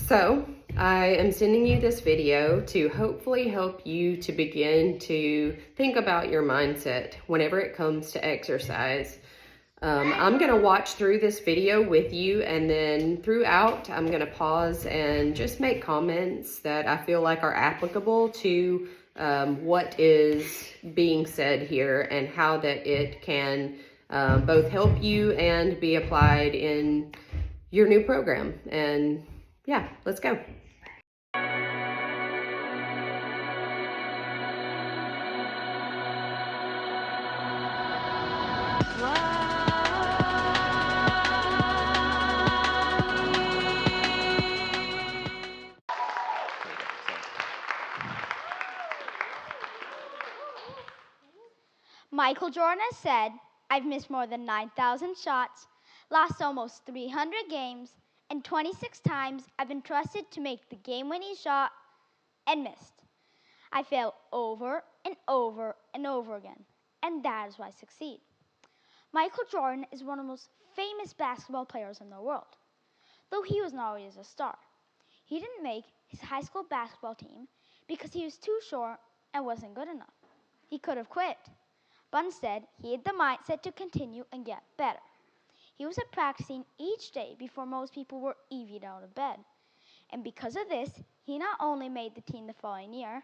So I am sending you this video to hopefully help you to begin to think about your mindset whenever it comes to exercise. I'm going to watch through this video with you, and then throughout I'm going to pause and just make comments that I feel like are applicable to what is being said here and how that it can both help you and be applied in your new program. And yeah, let's go. Michael Jordan has said, "I've missed more than 9,000 shots, lost almost 300 games, and 26 times I've been trusted to make the game-winning shot and missed. I fail over and over and over again, and that is why I succeed." Michael Jordan is one of the most famous basketball players in the world, though he was not always a star. He didn't make his high school basketball team because he was too short and wasn't good enough. He could have quit. But instead, he had the mindset to continue and get better. He was practicing each day before most people were even out of bed. And because of this, he not only made the team the following year,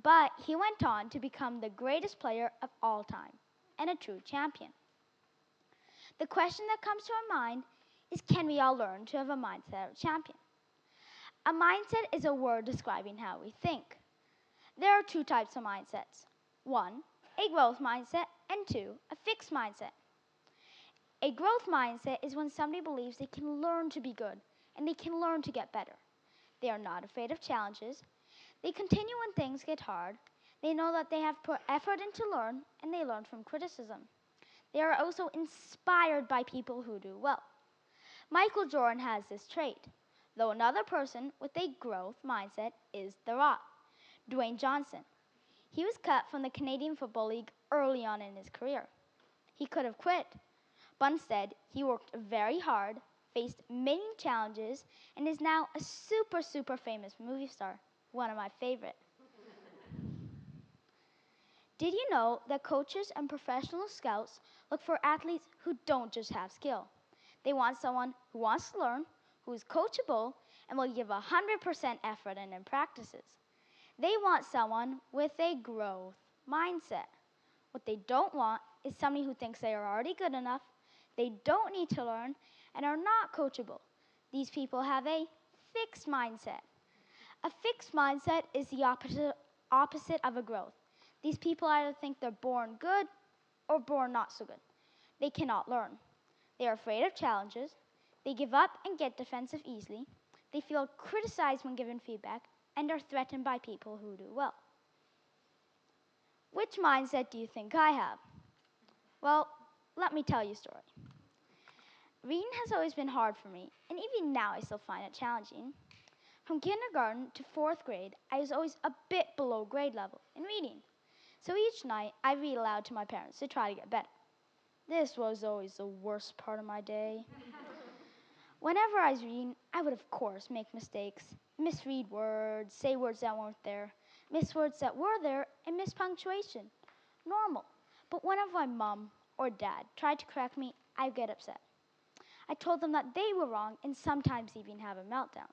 but he went on to become the greatest player of all time and a true champion. The question that comes to our mind is, can we all learn to have a mindset of a champion? A mindset is a word describing how we think. There are two types of mindsets. One, a growth mindset, and two, a fixed mindset. A growth mindset is when somebody believes they can learn to be good and they can learn to get better. They are not afraid of challenges. They continue when things get hard. They know that they have put effort in to learn, and they learn from criticism. They are also inspired by people who do well. Michael Jordan has this trait, though another person with a growth mindset is The Rock, Dwayne Johnson. He was cut from the Canadian Football League early on in his career. He could have quit, but instead he worked very hard, faced many challenges, and is now a super famous movie star, one of my favorite. Did you know that coaches and professional scouts look for athletes who don't just have skill? They want someone who wants to learn, who is coachable, and will give 100% effort in practices. They want someone with a growth mindset. What they don't want is somebody who thinks they are already good enough, they don't need to learn, and are not coachable. These people have a fixed mindset. A fixed mindset is the opposite of a growth. These people either think they're born good or born not so good. They cannot learn. They are afraid of challenges. They give up and get defensive easily. They feel criticized when given feedback, and are threatened by people who do well. Which mindset do you think I have? Well, let me tell you a story. Reading has always been hard for me, and even now I still find it challenging. From kindergarten to 4th grade, I was always a bit below grade level in reading. So each night, I read aloud to my parents to try to get better. This was always the worst part of my day. Whenever I was reading, I would of course make mistakes, misread words, say words that weren't there, miss words that were there, and miss punctuation. Normal. But whenever my mom or dad tried to correct me, I'd get upset. I told them that they were wrong and sometimes even have a meltdown.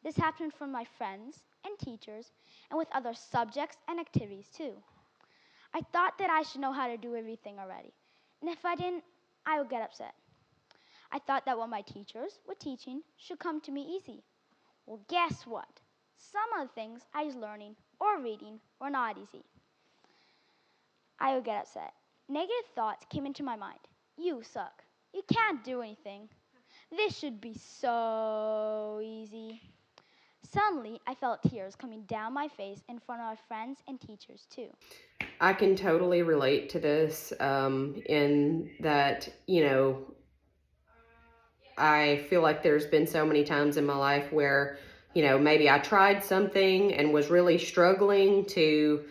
This happened from my friends and teachers and with other subjects and activities too. I thought that I should know how to do everything already, and if I didn't, I would get upset. I thought that what my teachers were teaching should come to me easy. Well, guess what? Some of the things I was learning or reading were not easy. I would get upset. Negative thoughts came into my mind. You suck. You can't do anything. This should be so easy. Suddenly, I felt tears coming down my face in front of my friends and teachers too. I can totally relate to this in that, I feel like there's been so many times in my life where, maybe I tried something and was really struggling to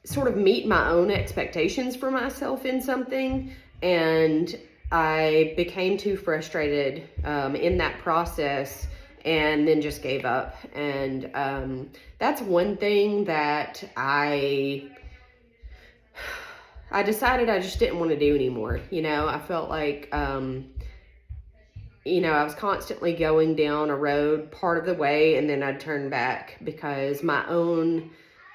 sort of meet my own expectations for myself in something. And I became too frustrated in that process and then just gave up. And that's one thing that I decided I just didn't want to do anymore. I felt like, I was constantly going down a road part of the way, and then I'd turn back because my own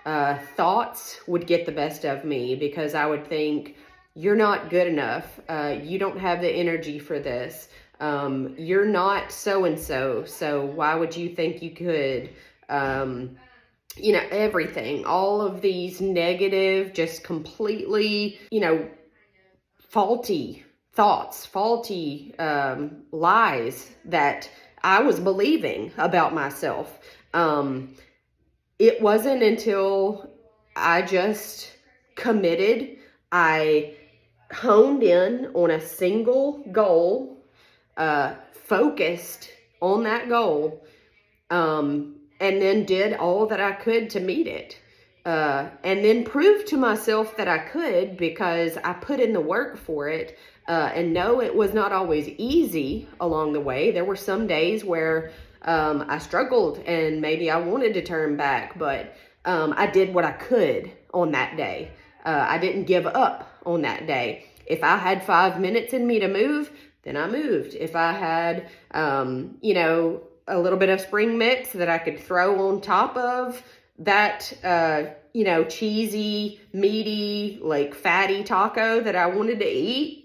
thoughts would get the best of me, because I would think, you're not good enough. You don't have the energy for this. You're not so-and-so, so why would you think you could? Everything, all of these negative, just completely, faulty thoughts, faulty lies that I was believing about myself. It wasn't until I just committed, I honed in on a single goal, focused on that goal, and then did all that I could to meet it. And then proved to myself that I could, because I put in the work for it. And no, it was not always easy along the way. There were some days where I struggled and maybe I wanted to turn back, but I did what I could on that day. I didn't give up on that day. If I had 5 minutes in me to move, then I moved. If I had, a little bit of spring mix that I could throw on top of that, cheesy, meaty, like fatty taco that I wanted to eat,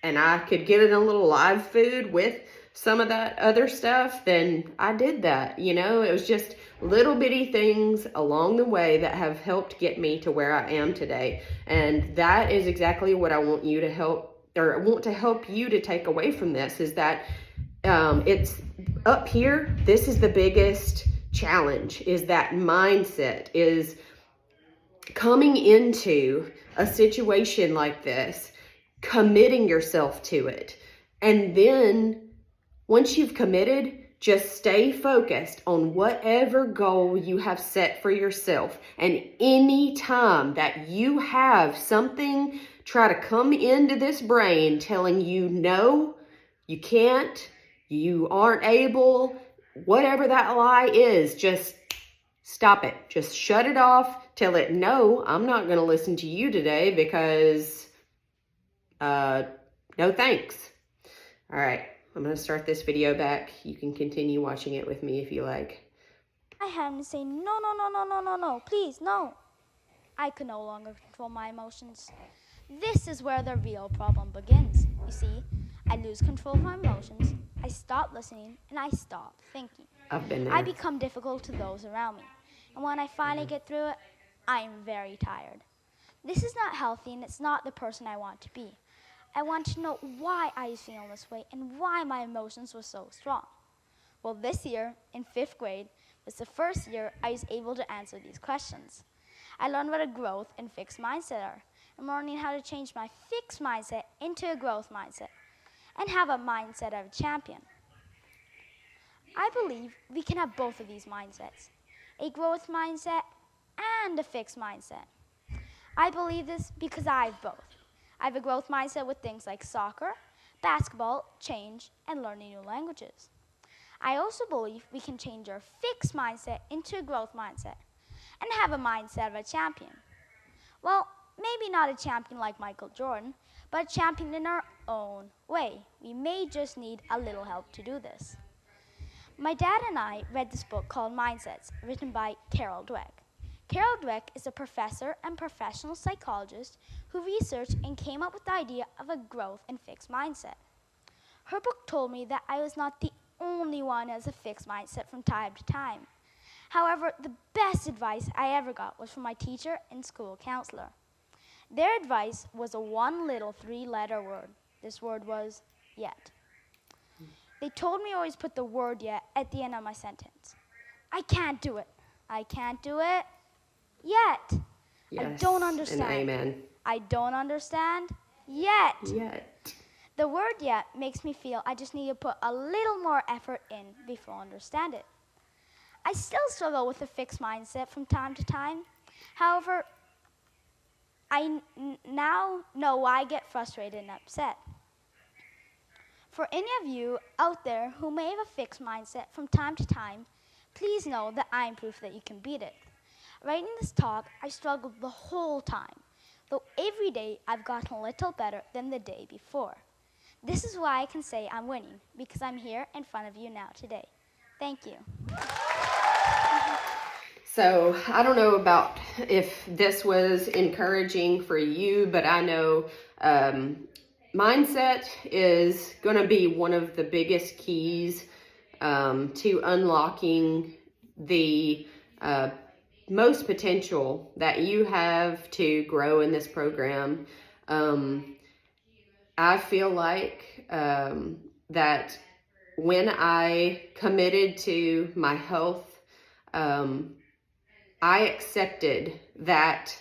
and I could get it a little live food with some of that other stuff, then I did that. It was just little bitty things along the way that have helped get me to where I am today. And that is exactly what I want you to help, or want to help you to take away from this, is that it's up here. This is the biggest challenge, is that mindset, is coming into a situation like this, committing yourself to it. And then once you've committed, just stay focused on whatever goal you have set for yourself. And any time that you have something try to come into this brain telling you, no, you can't, you aren't able, whatever that lie is, just stop it. Just shut it off. Tell it, no, I'm not going to listen to you today, because no thanks. All right, I'm going to start this video back. You can continue watching it with me if you like. I had to say, no, no, no, no, no, no, no, please, no. I could no longer control my emotions. This is where the real problem begins. You see, I lose control of my emotions, I stop listening, and I stop thinking. I've been there. I become difficult to those around me. And when I finally get through it, I am very tired. This is not healthy, and it's not the person I want to be. I want to know why I was feeling this way and why my emotions were so strong. Well, this year, in 5th grade, was the first year I was able to answer these questions. I learned what a growth and fixed mindset are. I'm learning how to change my fixed mindset into a growth mindset and have a mindset of a champion. I believe we can have both of these mindsets, a growth mindset and a fixed mindset. I believe this because I have both. I have a growth mindset with things like soccer, basketball, change, and learning new languages. I also believe we can change our fixed mindset into a growth mindset and have a mindset of a champion. Well, maybe not a champion like Michael Jordan, but a champion in our own way. We may just need a little help to do this. My dad and I read this book called Mindsets, written by Carol Dweck. Carol Dweck is a professor and professional psychologist who researched and came up with the idea of a growth and fixed mindset. Her book told me that I was not the only one who has a fixed mindset from time to time. However, the best advice I ever got was from my teacher and school counselor. Their advice was a one little 3-letter word. This word was yet. They told me always put the word yet at the end of my sentence. I can't do it. I can't do it yet. Yes, I don't understand. and amen. I don't understand yet. Yet. The word yet makes me feel I just need to put a little more effort in before I understand it. I still struggle with a fixed mindset from time to time. However, I now know why I get frustrated and upset. For any of you out there who may have a fixed mindset from time to time, please know that I am proof that you can beat it. Writing this talk, I struggled the whole time, though every day I've gotten a little better than the day before. This is why I can say I'm winning, because I'm here in front of you now today. Thank you. So I don't know about if this was encouraging for you, but I know mindset is going to be one of the biggest keys to unlocking the most potential that you have to grow in this program. I feel like that when I committed to my health, I accepted that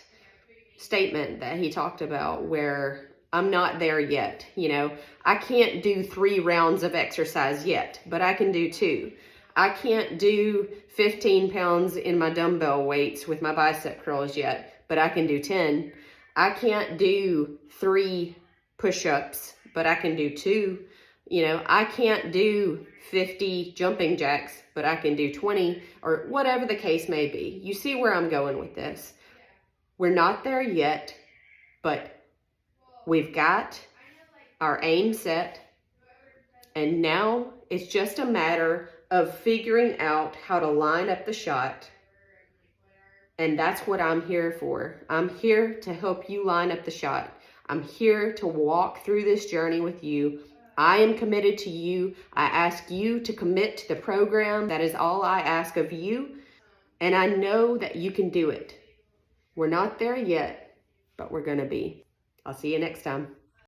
statement that he talked about where I'm not there yet. You know, I can't do 3 rounds of exercise yet, but I can do 2. I can't do 15 pounds in my dumbbell weights with my bicep curls yet, but I can do 10. I can't do 3 push-ups, but I can do 2. You know, I can't do 50 jumping jacks, but I can do 20, or whatever the case may be. You see where I'm going with this. We're not there yet, but we've got our aim set, and now it's just a matter of figuring out how to line up the shot, and that's what I'm here for. I'm here to help you line up the shot. I'm here to walk through this journey with you. I am committed to you. I ask you to commit to the program. That is all I ask of you. And I know that you can do it. We're not there yet, but we're going to be. I'll see you next time.